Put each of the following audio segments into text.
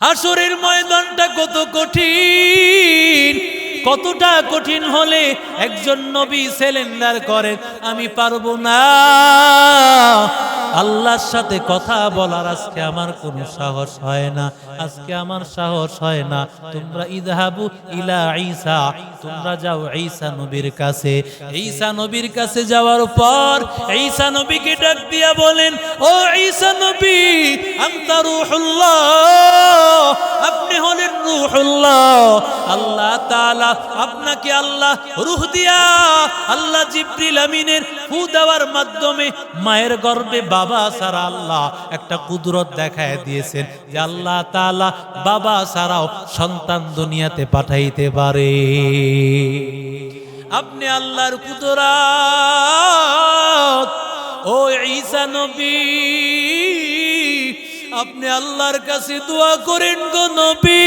হাসরের ময়দানটা কত কঠিন, কতটা কঠিন হলে একজন নবী সিলিন্ডার করেন আমি পারবো না, আল্লাহর সাথে কথা বলার আজকে আমার কোনো সাহস হয় না, আজকে আমার সাহস হয় না। তোমরা ইযহাবু ইলা ঈসা, তোমরা যাও ঈসা নবীর কাছে। ঈসা নবীর কাছে যাওয়ার পর ঈসা নবীকে ডাক দিয়া বলেন, ও ঈসা নবী, আনতা রূহুল্লাহ, আপনি হলেন রূহুল্লাহ। আল্লাহ তাআলা আপনাকে আল্লাহ রূহ দিয়া, আল্লাহ জিবরিল আমিনের ফু দেওয়ার মাধ্যমে মায়ের গর্ভে বাবা ছাড়া আল্লাহ একটা কুদরত দেখায় দিয়েছেন যে আল্লাহ তাআলা বাবা ছাড়াও সন্তান দুনিয়াতে পাঠাইতে পারে। আপনি আল্লাহর কুদরত। ও ঈসা নবী, আপনি আল্লাহর কাছে দোয়া করেন গো নবী,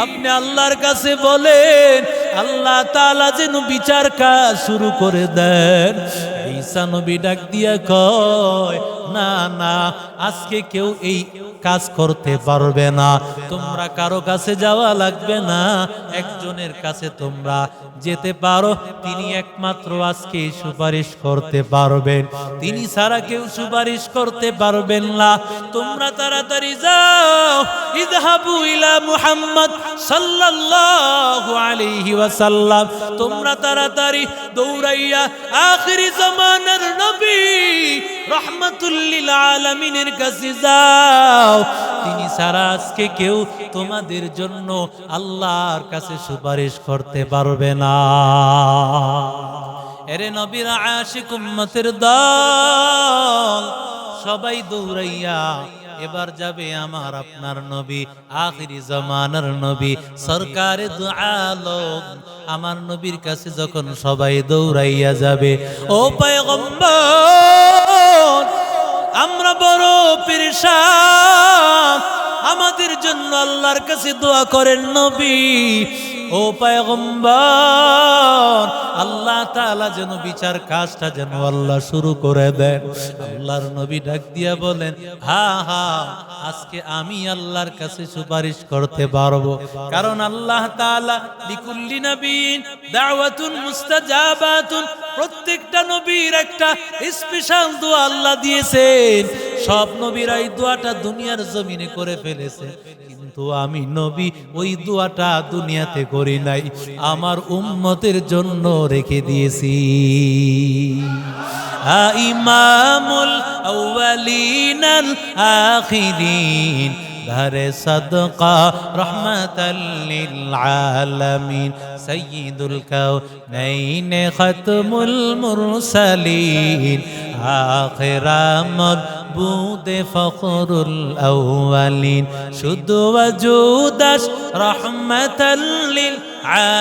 আপনি আল্লাহর কাছে বলেন আল্লাহ তাআলা যেন বিচার কাজ শুরু করে দেন। ঈসা নবী ডাক দিয়া কয়, না না, আজকে কেউ এই কাজ করতে পারবে না, তোমরা কারো কাছে যাওয়া লাগবে না, একজনের কাছে তোমরা যেতে পারো, তিনি একমাত্র আজকে সুপারিশ করতে পারবেন, তিনি ছাড়া কেউ সুপারিশ করতে পারবেন না। তোমরা তাড়াতাড়ি যাও, ইযহাবু ইলা মুহাম্মদ সাল্লাল্লাহু আলাইহি ওয়াসাল্লাম, তোমরা তাড়াতাড়ি দৌড়াইয়া আখিরি জামানার নবী রাহমাতুল লিল আলামিনের কাছে যাও, তিনি ছাড়া আজকে কেউ তোমাদের জন্য আল্লাহর কাছে সুপারিশ করতে পারবে না। এরে নবীর আশিক উম্মতের দল, সবাই দৌড়াইয়া এবার যাবে আমার আপনার নবী, আখিরি জামানার নবী, সরকারে দু আলম, আমার নবীর কাছে যখন সবাই দৌড়াইয়া যাবে, ও পয়গম্বর, আমরা বড় পেরেশান, আমাদের জন্য আল্লাহর কাছে দোয়া করেন নবী। ও পয়গম্বর, আল্লাহ তাআলা যেন বিচার কাজটা যেন আল্লাহ শুরু করে দেন। আল্লাহর নবী ডাক দিয়া বলেন, হ্যাঁ হ্যাঁ, আজকে আমি আল্লাহর কাছে সুপারিশ করতে পারবো, কারণ আল্লাহ তাআলা লিকুল্লি নবিয়্যিন দাওয়াতুন মুস্তাজাবাতুন, প্রত্যেকটা নবীর একটা স্পেশাল দোয়া আল্লাহ দিয়েছেন। সব নবীরা এই দোয়াটা দুনিয়ার জমিনে করে ফেলেছে, কিন্তু আমি নবী ওই দোয়াটা দুনিয়াতে করি নাই, আমার উম্মতের জন্য রেখে দিয়েছি। ইমামুল আউয়ালিন আল আখিরিন, ঘরে সদকা রহমাতাল লিল আলামিন, সাইয়্যিদুল কাউনাইন খতমুল মুরসালিন, আখিরামুল বুদে ফখরুল আউয়ালিন, শুধু ওয়াজুদাস রহমাতাল লিল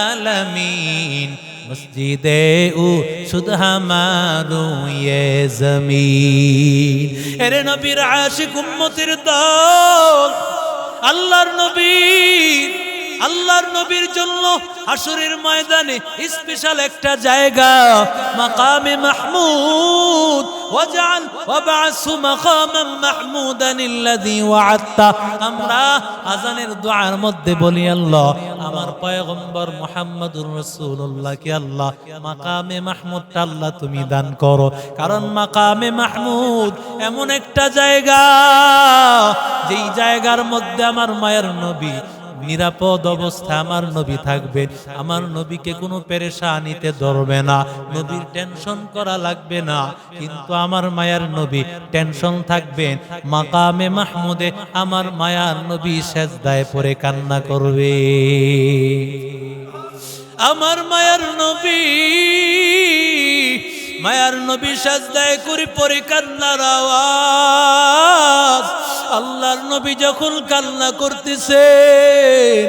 আলামিন, মসজিদে ও শুধ হামারু ইয়ে জমিন। এরে নবীর আশিক উম্মতের দল, আল্লাহর নবীর জন্য হাসরের ময়দানে স্পেশাল একটা জায়গা, মাকামে মাহমুদ, ওয়াজআল ওয়াবআসু মাকামান মাহমুদান আল্লাযী ওয়া'আদতা। আমরা আযানের দুআর মধ্যে বলি, আল্লাহ আমার পয়গম্বর মুহাম্মদুর রাসূলুল্লাহকে আল্লাহ মাকামে মাহমুদটা আল্লাহ তুমি দান করো, কারণ মাকামে মাহমুদ এমন একটা জায়গা, যেই জায়গার মধ্যে আমার মায়ের নবী নিরাপদ অবস্থা আমার নবী থাকবেন, আমার নবীকে কোনো পেরেশানিতে ধরবে না, নবীর টেনশন করা লাগবে না, কিন্তু আমার মায়ার নবী টেনশন থাকবেন। মাকামে মাহমুদে আমার মায়ার নবী সেজদায় পড়ে কান্না করবে, আমার মায়ার নবী সেজদায় করে পড়ে কান্নার আওয়াজ। আল্লাহর নবী যখন কান্না করতেছেন,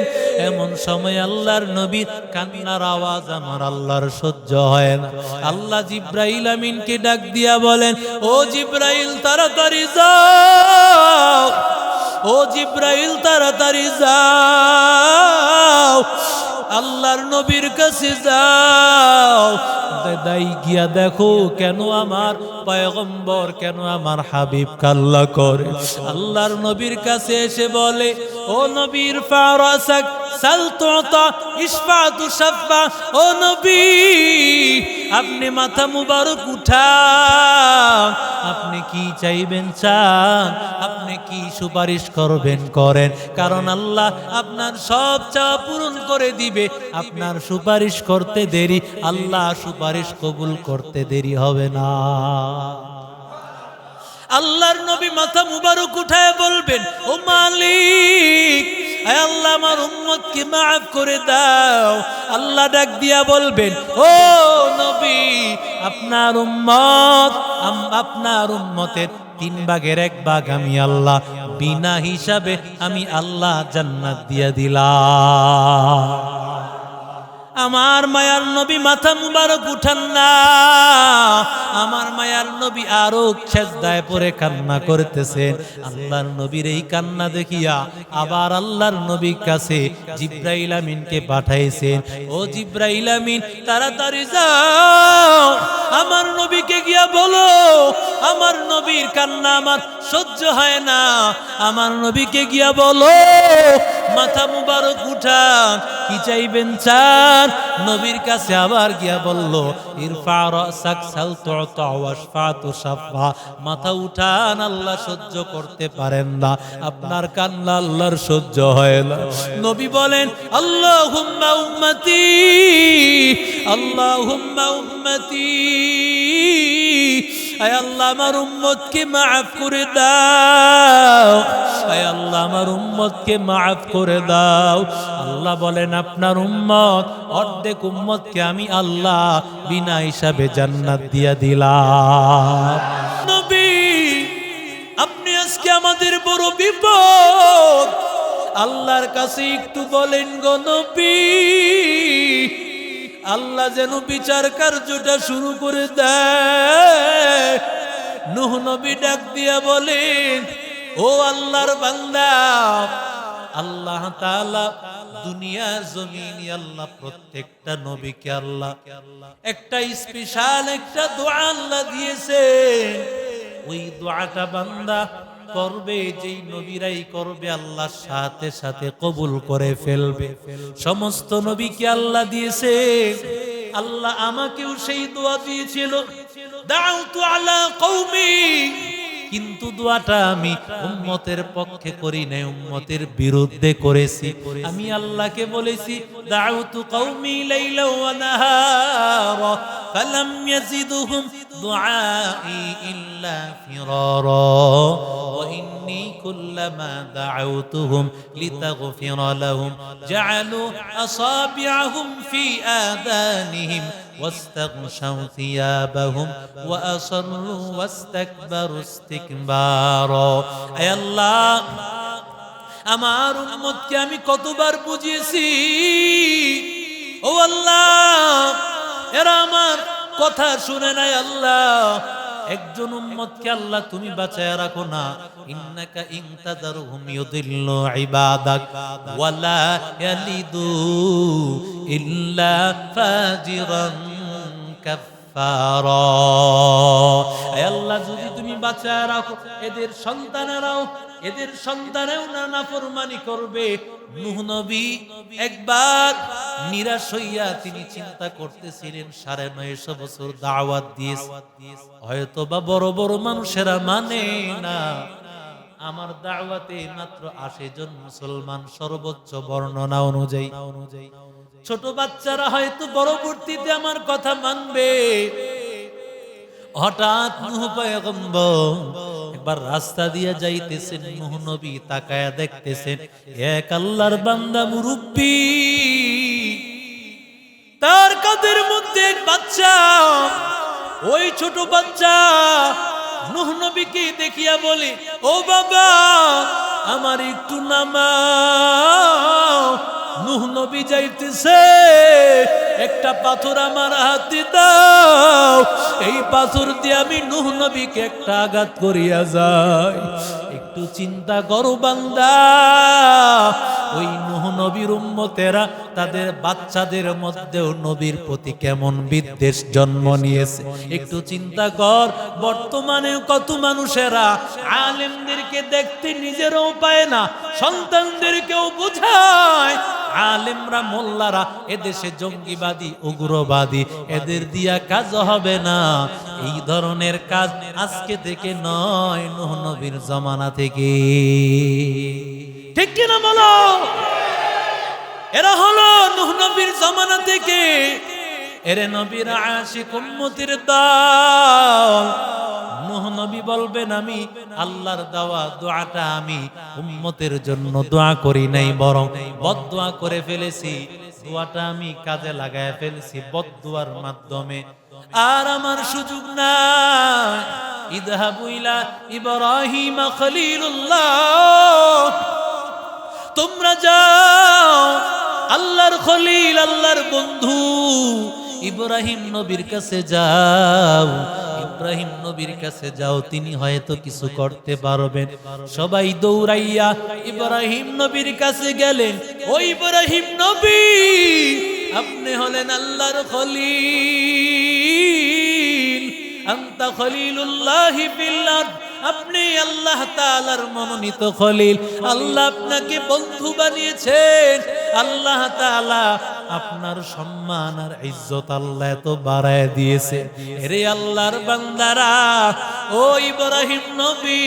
এমন সময় আল্লাহর নবীর কান্নার আওয়াজ আমার আল্লাহর সহ্য হয় না। আল্লাহ জিবরাইল আমিনকে ডাক দিয়া বলেন, ও জিবরাইল তাড়াতাড়ি যাও, ও জিবরাইল তাড়াতাড়ি যাও, আল্লাহর নবীর কাছে যাও, দাই গিয়া দেখো কেন আমার পয়গম্বর, কেন আমার হাবিব কাল্লা করে। আল্লাহর নবীর কাছে এসে বলে, ও নবীর ফারাসাক সাল তুতা ইশফা তুশফা, ও নবী আপনি মাথা মুবারক উঠান, আপনি কি চাইবেন চান, আপনি কি সুপারিশ করবেন করেন, কারণ আল্লাহ আপনার সব চাওয়া পূরণ করে দিবে। আপনার সুপারিশ করতে দেরি, আল্লাহ সুপারিশ কবুল করতে দেরি হবে না। আল্লাহর নবী মাথা মুবারক উঠায় বলবেন, ও মালিক, আয় আল্লাহ আমার উম্মতকে মাফ করে দাও। আল্লাহ ডাক দিয়া বলবেন, ও নবী আপনার উম্মত, আপনার উম্মতের 3 ভাগের 1 ভাগ আমি আল্লাহ বিনা হিসাবে আমি আল্লাহ জান্নাত দিয়া দিলাম। আমার মায়ার নবী মাথা মুবারক উঠান না, আমার মায়ার নবী আরো সেজদায় পড়ে কান্না করতেছেন। আল্লাহর নবীর এই কান্না দেখিয়া আবার আল্লাহর নবীর কাছে জিব্রাইল আমিনকে পাঠাইছেন, ও জিব্রাইল আমিন তাড়াতাড়ি যাও, আমার নবীকে গিয়া বলো আমার নবীর কান্না আমার সহ্য হয় না, আমার নবীকে গিয়া বলো মাথা মুবারক উঠান, কি চাইবেন চান। নবীর কাছে আবার গিয়া বলল, ইরফা রাসাক সাল তুতা ওয়াশফা তুশফা, মাথা উঠান, আল্লাহ সহ্য করতে পারেন না, আপনার কান্না আল্লাহর সহ্য হয় না। নবী বলেন, আল্লাহুম্মা উম্মতি, আল্লাহুম্মা উম্মতি, আয় আল্লাহ আমার উম্মতকে মাফ করে দাও, আয় আল্লাহ আমার উম্মতকে মাফ করে দাও। আল্লাহ বলেন, আপনার উম্মত অর্ধেক উম্মতকে আমি আল্লাহ বিনা হিসাবে জান্নাত দিয়া দিলাম। নবী আপনি আজকে আমাদের বড় বিপদ, আল্লাহর কাছে একটু বলেন গো নবী, আল্লাহ যেন বিচার কার্যটা শুরু করে দেয়। নূহ নবী ডাক দিয়া বলেন, ও আল্লাহর বান্দা, আল্লাহ তাআলা দুনিয়ার জমিনে আল্লাহ প্রত্যেকটা নবীকে আল্লাহ একটা স্পেশাল একটা দোয়া আল্লাহ দিয়েছেন। ওই দোয়াটা বান্দা করবে, যেই নবীরাই করবে আল্লাহর সাথে সাথে কবুল করে ফেলবে। সমস্ত নবীকে আল্লাহ দিয়েছে, আল্লাহ আমাকেও সেই দোয়া দিয়েছিল, দাউতু আলা কওমি, কিন্তু দোয়াটা আমি উম্মতের পক্ষে করি নাই, উম্মতের বিরুদ্ধে করেছি। আমি আল্লাহকে বলেছি, দাউতু কওমি লাইলা ওয়া নাহারা ফালাম ইয়াজিদুহুম দুআই ইল্লা ফিরারা ওয়া ইন্নী কুল্লামা দাউতুহুম লিতাগফিরা লাহুম জাআলু আসাবি'আহুম ফি আযানিহিম واستغشوا ثيابهم وأصروا واستكبروا استكبارا। আয় আল্লাহ আমার উম্মতকে আমি কতবার বুঝিয়েছি, ও আল্লাহ এরা আমার কথা শুনে নাই। আল্লাহ একজন উম্মতকে আল্লাহ তুমি বাঁচায় রাখো না, ইন্নাকা ইন তাদারহুম ইউদিল্লু ইবাদাক ওয়ালা ইয়ালিদু ইল্লা ফাজিরান কাফফারা। হে আল্লাহ যদি তুমি বাঁচায় রাখো, এদের সন্তানেও নাফরমানি করবে। নূহ নবী একবার নিরাশ হইয়া তিনি চিন্তা করতেছিলেন, 950 বছর দাওয়াত দিয়েছে, হয়তো বা বড় বড় মানুষেরা মানে না, আমার দাওয়াতে মাত্র 80 জন মুসলমান সর্বোচ্চ বর্ণনা অনুযায়ী, ছোট বাচ্চারা হয়তো পরবর্তীতে আমার কথা মানবে। হঠাৎ নূহ পয়গম্বর একবার রাস্তা দিয়ে যাইতেছেন, নূহ নবী তাকায়া দেখতেছেন এক আল্লাহর বান্দা মুরব্বি, তার কাঁধের মধ্যে এক বাচ্চা। ওই ছোট বাচ্চা নূহ নবীকে দেখিয়া বলে, ও বাবা আমার একটু নামাও। নূহ নবী যাইতেছে, একটা পাথর আমার হাতে দাও, এই পাথর দিয়ে আমি নূহ নবীকে একটা আঘাত করিয়া যাই। একটু চিন্তা করো বান্দা, ওই নূহ নবী নবীর উম্মতেরা তাদের বাচ্চাদের মধ্যেও নবীর প্রতি কেমন বিদ্বেষ জন্ম নিয়েছে। একটু চিন্তা কর, বর্তমানে কত মানুষেরা আলেমদেরকে দেখতে নিজেরাও পায় না, সন্তানদেরকেও বোঝায় আলেমরা মোল্লারা এদেশে জঙ্গিবাদী উগ্রবাদী, এদের দিয়া কাজ হবে না। এই ধরনের কাজ আজকে থেকে নয়, নূহ নবীর জামানা থেকে। ঠিক কিনা বলো? এরা হলো নূহ নবীর জামানা থেকে। এরে নবীর আশিক উম্মতের দল। নূহ নবী বলবেন, আমি আল্লাহর দেওয়া দোয়াটা আমি উম্মতের জন্য দোয়া করি নাই, বরং বদদোয়া করে ফেলেছি। দোয়াটা আমি কাজে লাগায় ফেলেছি বদদোয়ার মাধ্যমে। আর আমার সুযোগ নাই। ইযহাবু ইলা ইব্রাহিম খলিলুল্লাহ, তোমরা যাও আল্লাহর খলিল, আল্লাহর বন্ধু ইব্রাহিম নবীর কাছে যাও। ইব্রাহিম নবীর কাছে যাও, তিনি হয়তো কিছু করতে পারবেন। সবাই দৌড়াইয়া ইব্রাহিম নবীর কাছে গেলেন। ওই ইব্রাহিম নবী, আপনি হলেন আল্লাহর খলিল, আনতা খলিলুল্লাহি ফিল আরদ, আপনি আল্লাহ তাআলার মনোনীত খলিল। আল্লাহ আপনাকে বন্ধু বানিয়েছেন। আল্লাহ তাআলা আপনার সম্মান আর ইজ্জত আল্লাহ এত বাড়ায় দিয়েছে। রে আল্লাহর বান্দারা, ও ইব্রাহিম নবী,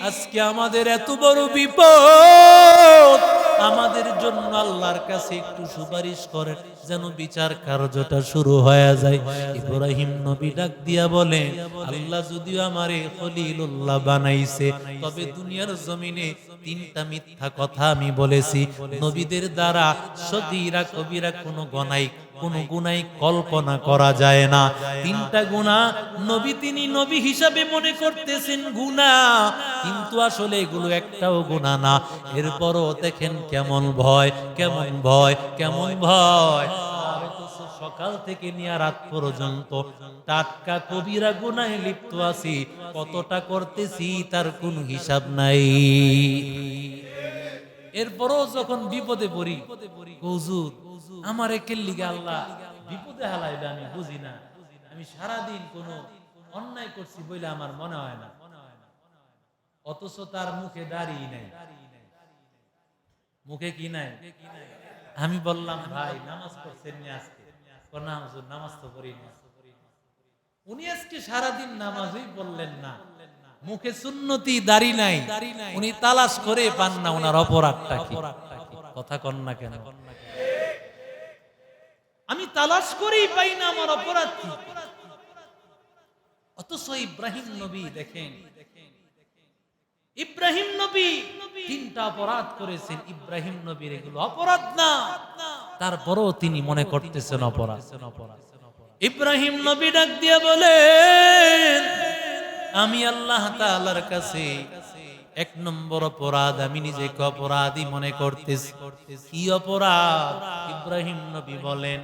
আজকে আমাদের এত বড় বিপদ, আমাদের জন্য আল্লাহর কাছে একটু সুপারিশ করেন, যেন বিচার কার্যটা শুরু হয়ে যায়। ইব্রাহিম নবী ডাক দিয়া বলে, আল্লাহ যদিও আমারে খলিলুল্লাহ বানাইছে, তবে দুনিয়ার জমিনে তিনটা মিথ্যা কথা আমি বলেছি। নবীদের দ্বারা সগীরা কবিরা কোনো গুনাহ কল্পনা করা যায় না। তিনটা গুনাহ নবী, তিনি নবী হিসাবে মনে করতেছেন গুনাহ, কিন্তু আসলে এগুলো একটাও গুনাহ না। এরপরও দেখেন কেমন ভয়, কেমন ভয়, কেমন ভয়। সকাল থেকে নিয়ে রাত পর্যন্ত টাটকা কবিরা গুনাহে লিপ্ত আছি। কতটা করতেছি তার কোনো হিসাব নাই। এরপরও যখন বিপদে পড়ি, হুজুর আমার একের লিগে আল্লাহ বিপদে হালাইবে, আমি বুঝি না। আমি সারাদিন কোনো অন্যায় করছি বলে আমার মনে হয় না, অথচ তার মুখে দাড়ি নাই, মুখে কি নাই। আমি বললাম, ভাই নামাজ পড়ছেন নি আজকে? না হুজুর, নামাজ তো পড়ি না। উনি আজকে সারাদিন নামাজই বললেন না, মুখে সুন্নতি দাড়ি নাই, উনি তালাশ করে পান না ওনার অপরাধটা কি। কথা কন না কেন? আমি তালাশ করেই পাই না আমার অপরাধ কি। অথচ ইব্রাহিম নবী দেখেন, ইব্রাহিম নবী তিনটা অপরাধ করেছেন। ইব্রাহিম নবীর এগুলো অপরাধ না, তারপরও তিনি মনে করতেছেন অপরাধ। ইব্রাহিম নবী ডাক দিয়ে বলেন, আমি আল্লাহ তাআলার কাছে এক নম্বর অপরাধ আমি নিজেকে অপরাধী মনে করতেছি। কি অপরাধ? ইব্রাহিম নবী বলেন,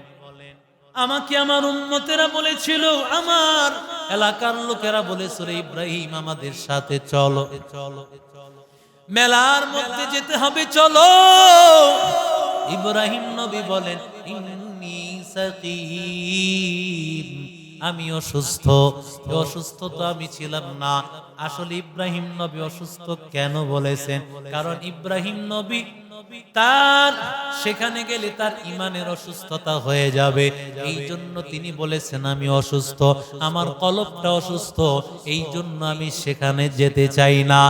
আমাকে আমার উম্মতেরা বলেছিল, আমার এলাকার লোকেরা বলেছিল, ইব্রাহিম আমাদের সাথে চলো, মেলার মধ্যে যেতে হবে, চলো। ইব্রাহিম নবী বলেন, ইন্নী সাকিম, আমি অসুস্থ। অসুস্থ তো আমি ছিলাম না। আসলে ইব্রাহিম নবী অসুস্থ কেন বলেছেন? কারণ ইব্রাহিম নবী তার সেখানে গেলে তার ইমানের অসুস্থতা হয়ে যাবে, এই জন্য তিনি বলেছেন আমি অসুস্থ, আমার কলবটা অসুস্থ, এই জন্য আমি সেখানে যেতে চাই না।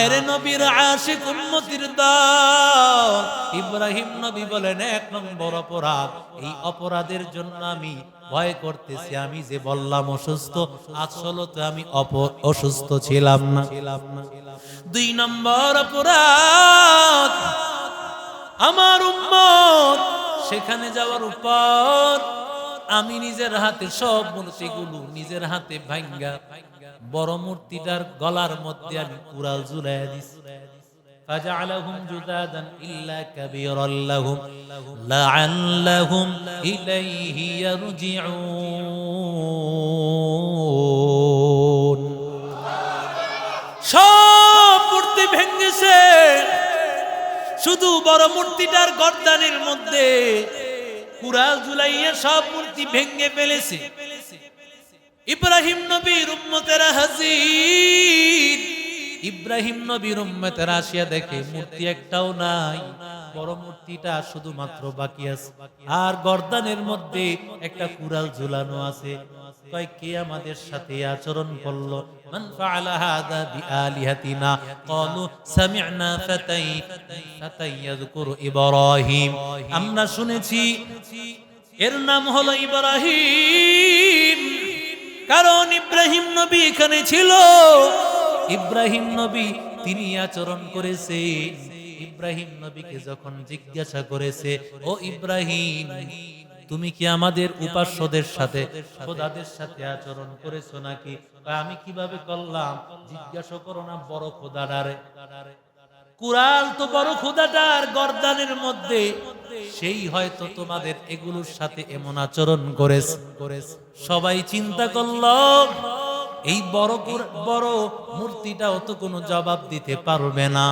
এরে নবীর আশিক উম্মতির দল, ইব্রাহিম নবী বলেন, এক নম্বর অপরাধ, এই অপরাধের জন্য আমি ভয় করতেছি। আমি যে বললাম অসুস্থ, আসলে তো আমি অসুস্থ ছিলাম না। দুই নম্বর অপরাধ, আমার উম্মত সেখানে যাওয়ার উপর আমি নিজের হাতে সব মূর্তিগুলো নিজের হাতে ভাঙ্গা বড় মূর্তিটার গলার মধ্যে আমি কুড়াল ঝুলাইয়া দিছি। فجعلهم جذاذا إلا كبيرا لهم لعلهم إليه يرجعون। সব মূর্তি ভেঙেছে, শুধু বড় মূর্তিটার গর্দানের মধ্যে কুড়াল ঝুলাইয়া সব মূর্তি ভেঙে ফেলেছে। ইব্রাহিম নবীর উম্মতেরা হাজির। ইব্রাহিম নবীর উম্মতেরা আসিয়া দেখে মূর্তি একটাও নাই, বড় মূর্তিটা শুধুমাত্র বাকি আছে, আর গর্দানের মধ্যে একটা কুড়াল ঝুলানো আছে। কয় কে আমাদের সাথে আচরণ করলো? মান ফাআলা হাযা বিআলিহাতিনা ক্বালু সামি'না ফাতাই ইয়াযকুরু ইব্রাহিম। আমরা শুনেছি এর নাম হলো ইব্রাহিম, কারণ ইব্রাহিম নবী এখানে ছিল। ইব্রাহিম নবী তিনি আচরণ করেছে। ইব্রাহিম নবীকে যখন জিজ্ঞাসা করেছে, ও ইব্রাহিম, তুমি কি আমাদের উপাস্যদের সাথে খোদাদের সাথে আচরণ করেছো নাকি? আমি কিভাবে করলাম? জিজ্ঞাসা করো না বড় খোদাটারে। কুরাল তো বড় খোদাটার গর্দানের মধ্যে, সেই হয়তো তোমাদের এগুলোর সাথে এমন আচরণ করেছে। সবাই চিন্তা করলো এই বড় মূর্তিটাও তো কোনো জবাব দিতে পারবে না।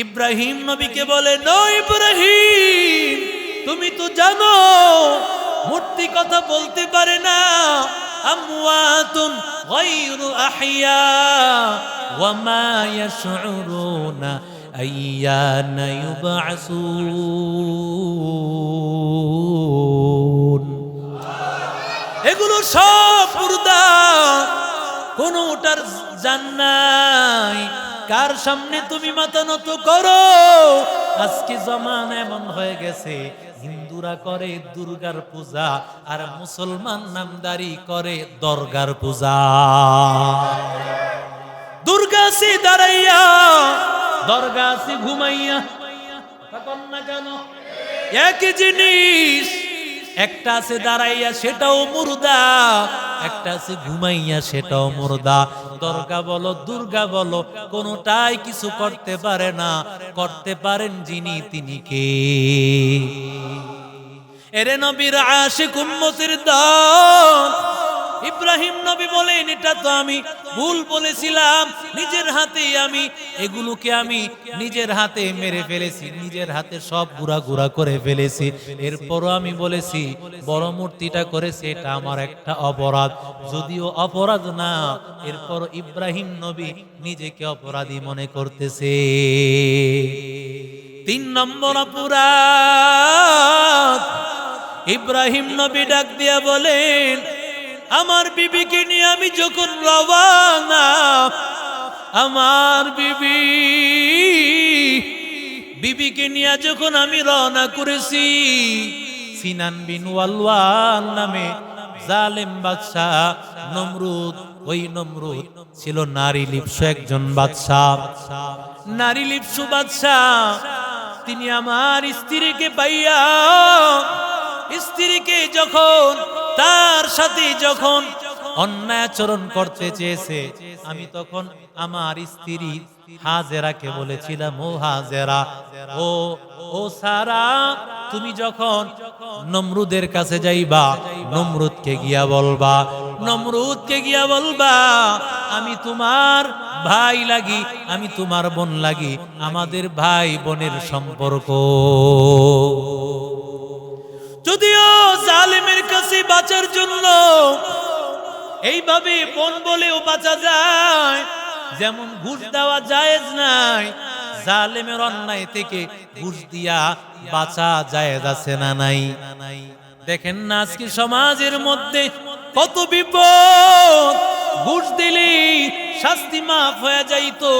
ইব্রাহিম নবীকে বলে, নো ইব্রাহিম, তুমি তো জানো মূর্তি কথা বলতে পারে না। আমওয়াতুন গায়রু আহইয়া ওয়া মা ইয়াশউরুনা আইয়ানা ইউবআসুন। এগুলো সব মুর্দা, কোনটার জান নাই। কার সামনে তুমি মাথা নত করো? আজকে জমানা এমন হয়ে গেছে, হিন্দুরা করে দুর্গার পূজা আর মুসলমান নামদারি করে দরগার পূজা। দুর্গা সে দাঁড়াইয়া, দরগা সে ঘুমাইয়া, তখন না কেন একই জিনিস। একটা আছে দাঁড়াইয়া, সেটাও মুর্দা, একটা আছে ঘুমাইয়া, সেটাও মুর্দা। দরগা বলো দুর্গা বলো, কোনটাই কিছু করতে পারে না। করতে পারেন যিনি, তিনি কে? এরে নবীর আশিক উম্মতের দল, ইব্রাহিম নবী বলেন, এটা তো আমি ভুল বলেছিলাম। নিজের হাতে আমি এগুলোকে আমি নিজের হাতে মেরে ফেলেছি, নিজের হাতে সব গুড়া গুড়া করে ফেলেছি। এরপরও আমি বলেছি বড় মূর্তিটা করেছে, এটা আমার একটা অপরাধ। যদিও অপরাধ না, এরপর ইব্রাহিম নবী নিজেকে অপরাধী মনে করতেছে। 3 নম্বর অপরাধ, ইব্রাহিম নবী ডাক দিয়া বলেন, আমার বিবিকে নিয়ে আমি যখন রওয়ানা, আমার বিবিকে নিয়ে যখন আমি রওনা করেছি, সিনান বিন ওয়ালওয়ান নামে জালেম বাদশা নমরুদ, ওই নমরুদ ছিল নারী লিপ্সু একজন বাদশা। নারী লিপ্সু বাদশা, তিনি আমার স্ত্রীকে পাইয়া, স্ত্রীকে যখন তার সাথে যখন অন্যায় আচরণ করতে চেয়েছে, আমি তখন আমার স্ত্রী হাজেরাকে বলেছিলাম, ও হাজেরা, ও সারা, তুমি যখন নমরুদের কাছে যাইবা, নমরুদকে গিয়া বলবা আমি তোমার ভাই লাগি, আমি তোমার বোন লাগি, আমাদের ভাই বোনের সম্পর্ক। যদিও জালেমের কাছে বাঁচার জন্য এইভাবে বোন বলেও বাঁচা যায়, যেমন ঘুষ দেওয়া জায়েজ নাই, জালেমের অন্যায় থেকে ঘুষ দিয়া বাঁচা জায়েজ আছে না নাই? দেখেন না আজকে সমাজের মধ্যে কত বিপদ। ঘুষ দিলে শাস্তি মাফ হয়ে যাইতো,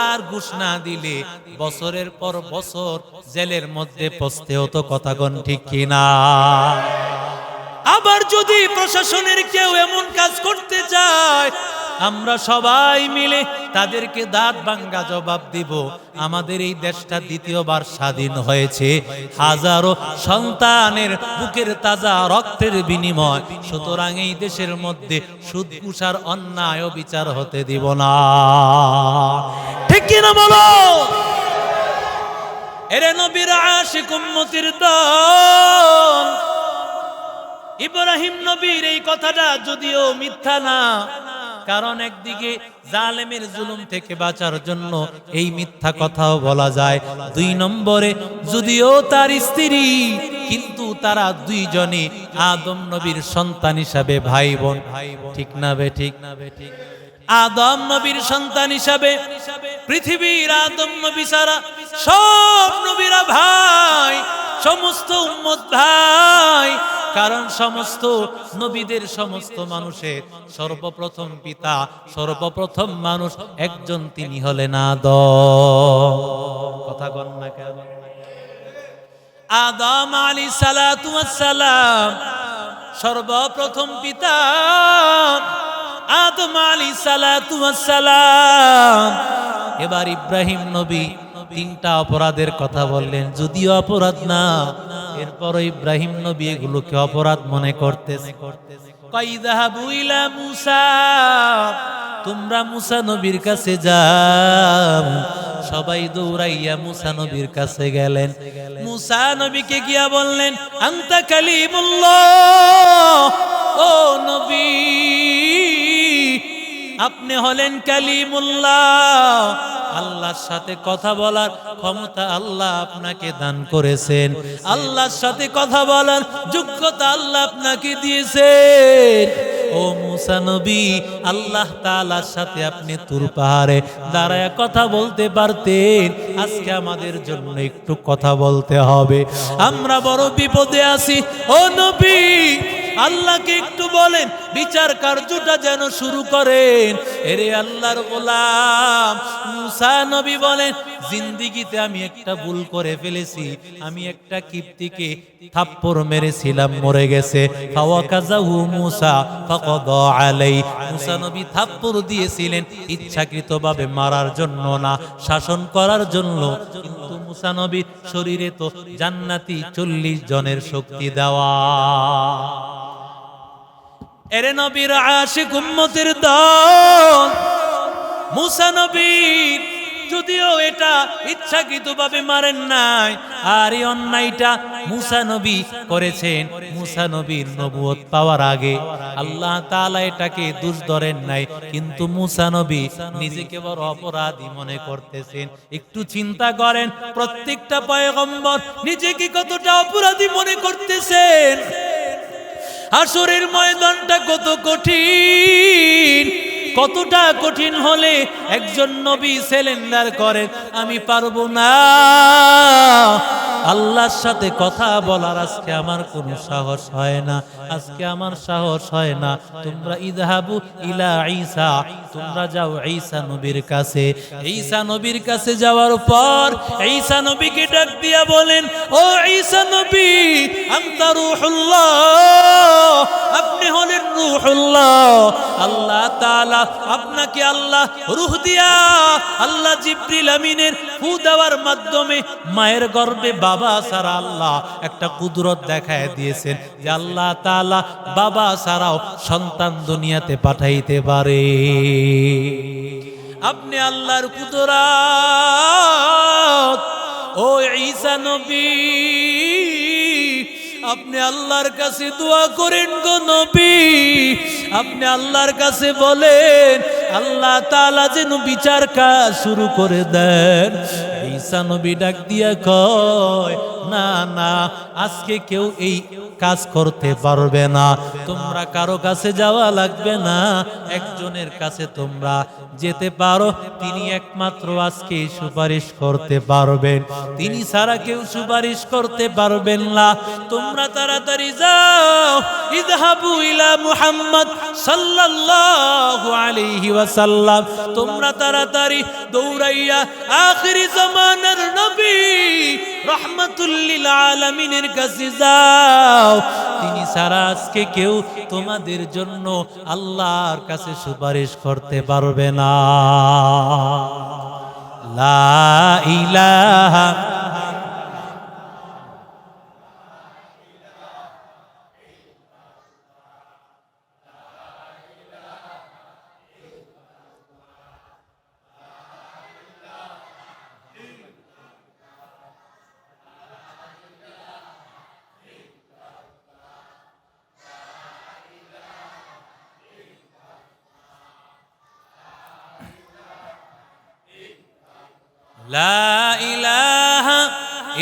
আর ঘুষ না দিলে বছরের পর বছর জেলের মধ্যে পচতে হতো। কথা কোন ঠিক কিনা? আবার যদি প্রশাসনের কেউ এমন কাজ করতে চায়, আমরা সবাই মিলে তাদেরকে দাঁত ভাঙ্গা জবাব দিব। আমাদের এই দেশটা দ্বিতীয়বার স্বাধীন হয়েছে হাজারো সন্তানের বুকের তাজা রক্তের বিনিময়। সুতরাং এই দেশের মধ্যে সুদ ঘুষার অন্যায় বিচার হতে দিব না। ঠিক কিনা বলো? এরে নবীর আশিক উম্মতের দল, ইব্রাহিম নবীর এই কথাটা যদিও মিথ্যা না, কারণ একদিকে জালেমের জুলুম থেকে বাঁচার জন্য এই মিথ্যা কথাও বলা যায়। 2 নম্বরে যদিও তার স্ত্রী, কিন্তু তারা দুইজনে আদম নবীর সন্তান হিসাবে ভাই বোন। ঠিক না বে ঠিক? আদম নবীর সন্তান হিসাবে পৃথিবীর আদম নবী ছাড়া সব নবীরা ভাই, সমস্ত উম্মত ভাই। কারণ সমস্ত নবীদের, সমস্ত মানুষের সর্বপ্রথম পিতা, সর্বপ্রথম মানুষ একজন, তিনি হলেন আদম। কথা কন না কেন? আদম আলাইহিস সালাতু ওয়াস সালাম সর্বপ্রথম পিতা আদম আলাইহিস সালাতু ওয়াস সালাম। এবার ইব্রাহিম নবী 3টা অপরাধের কথা বললেন, যদিও অপরাধ না, এরপর ইব্রাহিম নবী এগুলোকে অপরাধ মনে করতেছে। কাইযাহাবু ইলা মুসা, তোমরা মুসা নবীর কাছে যাও। সবাই দৌড়াইয়া মুসা নবীর কাছে গেলেন। মুসা নবীকে গিয়া বললেন, আনতা কালিমুল্লাহ, ও নবী আপনি হলেন কালিমুল্লাহ। আল্লাহর সাথে কথা বলার ক্ষমতা আল্লাহ আপনাকে দান করেছেন, আল্লাহর সাথে কথা বলার যোগ্যতা আল্লাহ আপনাকে দিয়েছেন। ও মুসা নবী, আল্লাহ তাআলার সাথে আপনি তুর পাহাড়ে দাঁড়ায় কথা বলতে পারতেন। আজকে আমাদের জন্য একটু কথা বলতে হবে, আমরা বড় বিপদে আছি। ও নবী, আল্লাহকে একটু বলেন বিচার কার্যটা যেন শুরু করেন। এরে আল্লাহর গোলাম মুসা নবী বলেন, জিন্দেগিতে আমি একটা ভুল করে ফেলেছি, আমি একটা কিপ্তিকে থাপ্পড় মেরেছিলাম, মরে গেছে। ফাওয়াকাযাহু মুসা ফাকাদা আলাইহি, মুসা নবী থাপ্পড় দিয়েছিলেন ইচ্ছাকৃতভাবে মারার জন্য না, শাসন করার জন্য। কিন্তু মুসা নবীর শরীরে তো জান্নাতি 40 জনের শক্তি দেওয়া। এরে নবীর আশিক উম্মতের দল, মুসা নবীর যদিও এটা ইচ্ছাকৃতভাবে মারেন নাই, আর এই অন্যায়টা মুসা নবী করেছেন। মুসা নবীর নবুয়ত পাওয়ার আগে আল্লাহ তাআলা এটাকে দোষ ধরেন নাই, কিন্তু মুসা নবী নিজেকে বড় অপরাধী মনে করতেছেন। একটু চিন্তা করেন, প্রত্যেকটা পয়গম্বর নিজেকে কতটা অপরাধী মনে করতেছেন। হাসরের ময়দানটা কত কঠিন, কতটা কঠিন হলে একজন নবী সিলিন্ডার করেন, আমি পারবো না আল্লাহর সাথে কথা বলার, আজকে আমার কোনো সাহস হয় না, আজকে আমার সাহস হয় না। তোমরা ইযহাবু ইলা ঈসা, তোমরা যাও ঈসা নবীর কাছে। ঈসা নবীর কাছে যাওয়ার পর ঈসা নবীকে ডাক দিয়া বলেন, ও ঈসা নবী, আনতা রূহুল্লাহ, আপনি হলেন রূহুল্লাহ। আল্লাহ তাআলা আপনাকে আল্লাহ রূহ দিয়া, আল্লাহ জিবরিল আমিনের ফু দেওয়ার মাধ্যমে মায়ের গর্ভে বাবা ছাড়া আল্লাহ একটা কুদরত দেখায় দিয়েছেন যে আল্লাহ তাআলা বাবা ছাড়াও সন্তান দুনিয়াতে পাঠাইতে পারে। আপনি আল্লাহর কুদরত। ও ঈসা নবী, আপনি আল্লাহর কাছে দোয়া করেন গো নবী, আপনি আল্লাহর কাছে বলেন আল্লাহ তাআলা যেন বিচার কাজ শুরু করে দেন। ঈসা নবী ডাক দিয়া কয়, না না, আজকে কেউ এই কাজ করতে পারবে না, তোমরা কারো কাছে যাওয়া লাগবে না, একজনের কাছে তোমরা যেতে পারো, তিনি একমাত্র আজকে সুপারিশ করতে পারবেন, তিনি ছাড়া কেউ সুপারিশ করতে পারবেন না। তোমরা তাড়াতাড়ি যাও, ইযহাবু ইলা মুহাম্মদ সাল্লাল্লাহু আলাইহি ওয়াসাল্লাম, তোমরা তাড়াতাড়ি দৌড়াইয়া আখিরি জামানার নবী রাহমাতুল লিল আলামিনের কাছে যাও, তিনি ছাড়া আজকে কেউ তোমাদের জন্য আল্লাহর কাছে সুপারিশ করতে পারবে না। লা ইলাহা লা ইলাহা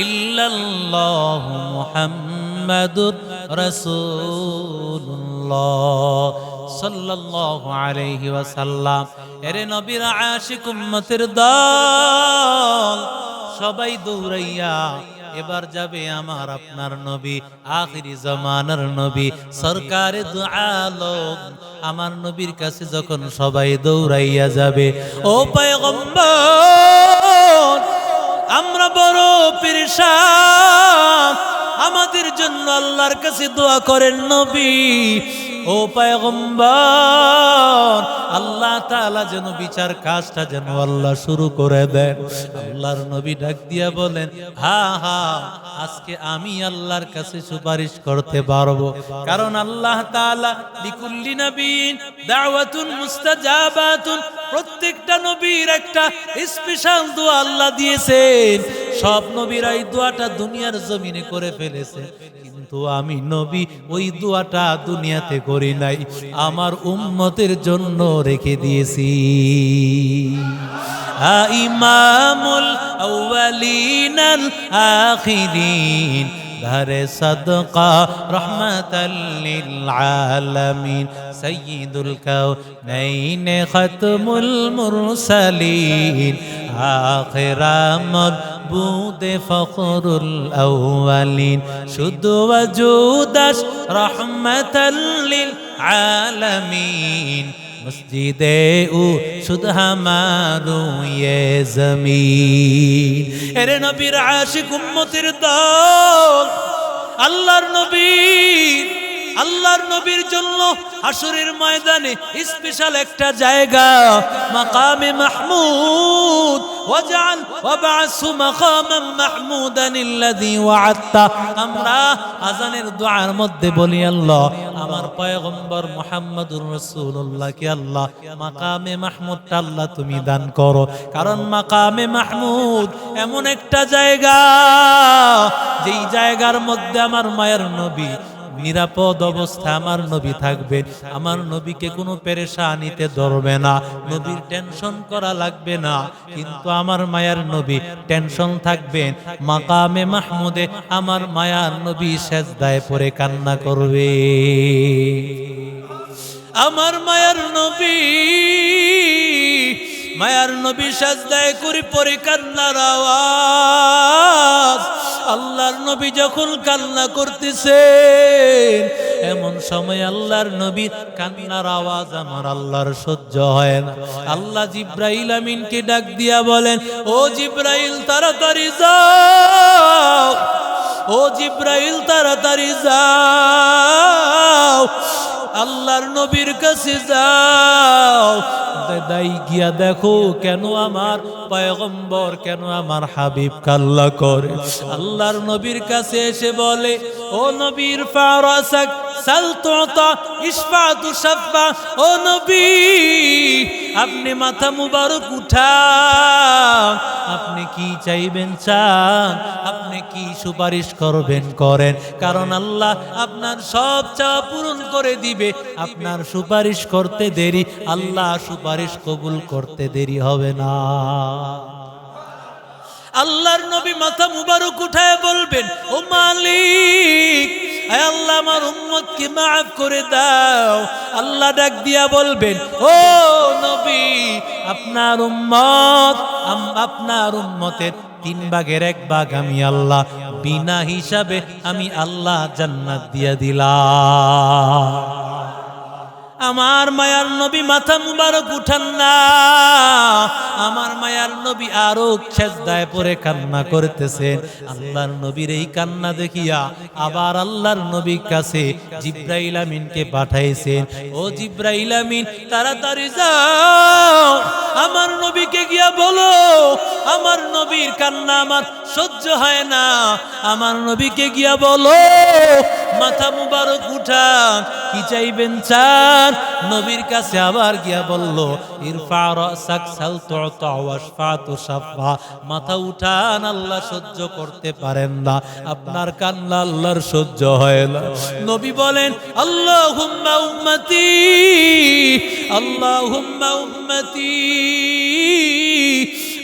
ইল্লাল্লাহু মুহাম্মাদুর রাসূলুল্লাহ সাল্লাল্লাহু আলাইহি ওয়াসাল্লাম। এরে নবীর আশিক উম্মতের দল, সবাই দৌড়াইয়া এবার যাবে আমার আপনার নবী, আখিরি জামানার নবী, সরকারে দু আলম আমার নবীর কাছে যখন সবাই দৌড়াইয়া যাবে, ও পয়গম্বর আমরা বড় পেরেশান, আমাদের জন্য আল্লাহর কাছে দোয়া করেন নবী। ও পয়গম্বর আল্লাহ তাআলা যেন বিচার কাজটা যেন আল্লাহ শুরু করে দেন। আল্লাহর নবী ডাক দিয়া বলেন, হ্যাঁ হ্যাঁ আজকে আমি আল্লাহর কাছে সুপারিশ করতে পারবো, কারণ আল্লাহ তাআলা লিকুল্লি নবিয়্যিন দাওয়াতুন মুস্তাজাবাতুন, প্রত্যেকটা নবীর একটা স্পেশাল দোয়া আল্লাহ দিয়েছেন। সব নবীরা এই দোয়াটা দুনিয়ার জমিনে করে ফেলেছে, কিন্তু আমি নবী ওই দোয়াটা দুনিয়াতে করি নাই, আমার উম্মতের জন্য রেখে দিয়েছি। ইমামুল আউয়ালিন আল আখিরিন ঘরে সদকা রহমাতাল লিল আলামিন সাইয়্যিদুল কাউনাইন খাতমুল মুরসালিন আখিরামুল বুদে ফখরুল আউয়ালিন শুধু ওয়াজুদাস রহমাতাল লিল আলামিন মসজিদে ও শুধ হামারু ইয়ে জমিন। এরে নবীর আশিক উম্মতের দল, আল্লাহর নবীর জন্য হাসরের ময়দানে স্পেশাল একটা জায়গা, মাকামে মাহমুদ, ওয়াজআল ওয়াবআসু মাকামান মাহমুদান আল্লাযী ওয়া'আদতা। আমরা আজানের দুআর মধ্যে বলি, আল্লাহ আমার পয়গম্বর মুহাম্মদুর রাসূলুল্লাহকে আল্লাহ মাকামে মাহমুদটা আল্লাহ তুমি দান করো, কারণ মাকামে মাহমুদ এমন একটা জায়গা যেই জায়গার মধ্যে আমার মায়ের নবী নিরাপদ অবস্থা আমার নবী থাকবে, আমার নবীকে কোনো পেরেশানিতে ধরবে না, নবীর টেনশন করা লাগবে না, কিন্তু আমার মায়ার নবী টেনশন থাকবেন। মাকামে মাহমুদে আমার মায়ার নবী সেজদায় পড়ে কান্না করবে, আমার মায়ার নবী সেজদায় করে পড়ে কান্নার আওয়াজ। আল্লাহর নবী যখন কান্না করতেছেন, এমন সময় আল্লাহর নবীর কান্নার আওয়াজ আমার আল্লাহর সহ্য হয় না। আল্লাহ জিব্রাইল আমিনকে ডাক দিয়া বলেন, ও জিব্রাইল তাড়াতাড়ি যাও, ও জিব্রাইল তাড়াতাড়ি যাও, আল্লাহর নবীর কাছে যাও, দাই গিয়া দেখো কেন আমার পয়গম্বর, কেন আমার হাবিব কাল্লা করে। আল্লাহর নবীর কাছে এসে বলে, ও নবীর ফারাসাক সাল তুতা ইশফা তুশফা, ও নবী আপনি মাথা মুবারক উঠান, আপনি কি চাইবেন চান, আপনি কি সুপারিশ করবেন করেন, কারণ আল্লাহ আপনার সব চাওয়া পূরণ করে দিবে। আপনার সুপারিশ করতে দেরি, আল্লাহ সুপারিশ কবুল করতে দেরি হবে না। আল্লাহর নবী মাথা মুবারক উঠায় বলবেন, ও মালিক, আয় আল্লাহ আমার উম্মতকে মাফ করে দাও। আল্লাহ ডাক দিয়া বলবেন, ও নবী আপনার উম্মতের 3 ভাগের 1 ভাগ আমি আল্লাহ বিনা হিসাবে আমি আল্লাহ জান্নাত দিয়া দিলাম। আমার মায়ার নবী মাথা মুবারক উঠান না, আমার মায়ার নবী আরো সেজদায় পড়ে কান্না করতেছেন। আল্লাহর নবীর এই কান্না দেখিয়া আবার আল্লাহর নবীর কাছে জিব্রাইল আমিনকে পাঠাইছেন, ও জিব্রাইল আমিন তাড়াতাড়ি যাও, আমার নবীকে গিয়া বলো আমার নবীর কান্না আমার সহ্য হয় না, আমার নবীকে গিয়া বলো মাথা মুবারক উঠান, কি চাইবেন চান। নবীর কাছে আবার গিয়া বলল, ইরফা রাসাক সাল তুতা ওয়াশফা তুশফা, মাথা উঠান, আল্লাহ সহ্য করতে পারেন না, আপনার কান্না আল্লাহর সহ্য হয় না। নবী বলেন, আল্লাহুম্মা উম্মতি, আল্লাহুম্মা উম্মতি,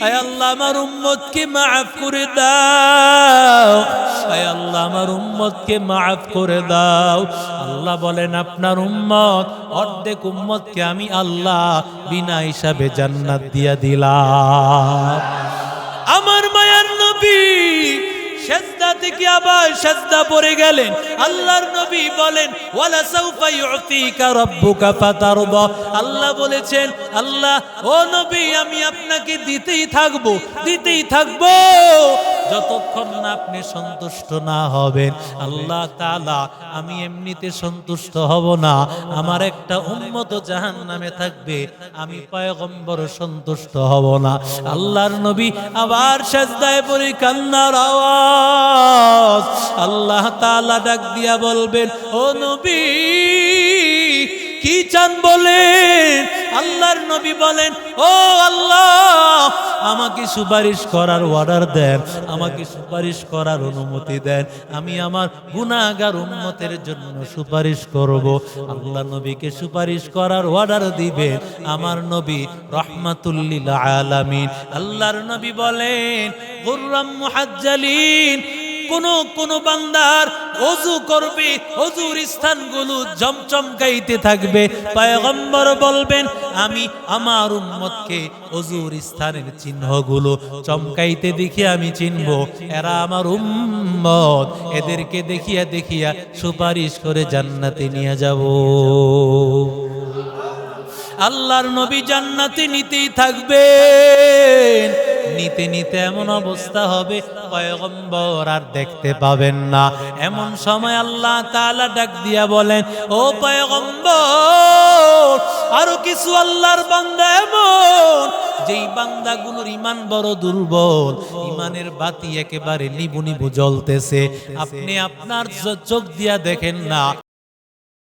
আয় আল্লাহ আমার উম্মতকে মাফ করে দাও, আয় আল্লাহ আমার উম্মতকে মাফ করে দাও। আল্লাহ বলেন আপনার উম্মত অর্ধেক উম্মতকে আমি আল্লাহ বিনা হিসাবে জান্নাত দিয়া দিলাম। আমার মায়ার নবী সেজদা থেকে আবার সেজদা পড়ে গেলেন। আল্লাহর নবী বলেন ওয়ালা সাউফা ইউতিকা রাব্বুকা ফাতারদা। আল্লাহ বলেছেন, আল্লাহ ও নবী আমি আপনাকে দিতেই থাকবো, দিতেই থাকবো যতক্ষণ না আপনি সন্তুষ্ট না হবেন। আল্লাহ তাআলা আমি এমনিতে সন্তুষ্ট হব না, আমার একটা উম্মত জাহান্নামে থাকবে, আমি পয়গম্বর সন্তুষ্ট হব না। আল্লাহর নবী আবার সেজদায় পড়ে কান্নার আওয়াজ। আল্লাহ তাআলা ডাক দিয়া বলবেন, ও নবী কি চান বলেন? আল্লাহর নবী বলেন, ও আল্লাহ আমাকে সুপারিশ করার অর্ডার দেন, আমাকে সুপারিশ করার অনুমতি দেন, আমি আমার গুনাহগার উম্মতের জন্য সুপারিশ করব। আল্লাহ নবীকে সুপারিশ করার অর্ডার দিবেন আমার নবী রাহমাতুল লিল আলামিন। আল্লাহর নবী বলেন গুররাম মুহাজ্জালিন, কোন বান্দার ওযু করবে, ওযুর স্থানগুলো চমচমকাইতে থাকবে। পয়গম্বর বলবেন আমি আমার উম্মতকে ওযুর স্থানের চিহ্নগুলো চমকাইতে দেখে আমি চিনব, এরা আমার উম্মত, এদেরকে দেখিয়া দেখিয়া সুপারিশ করে জান্নাতে নিয়ে যাব। আল্লাহর নবী জান্নাতে নিতেই থাকবেন, নিতে নিতে এমন অবস্থা হবে পয়গম্বর আর দেখতে পাবেন না। এমন সময় আল্লাহ তাআলা ডাক দিয়া বলেন, ও পয়গম্বর আরো কিছু আল্লাহর বান্দা এমন যেই বান্দাগুলোর ঈমান বড় দুর্বল, ঈমানের বাতি একেবারে নিবু নিবু জ্বলতেছে, আপনি আপনার চোখ দিয়া দেখেন না,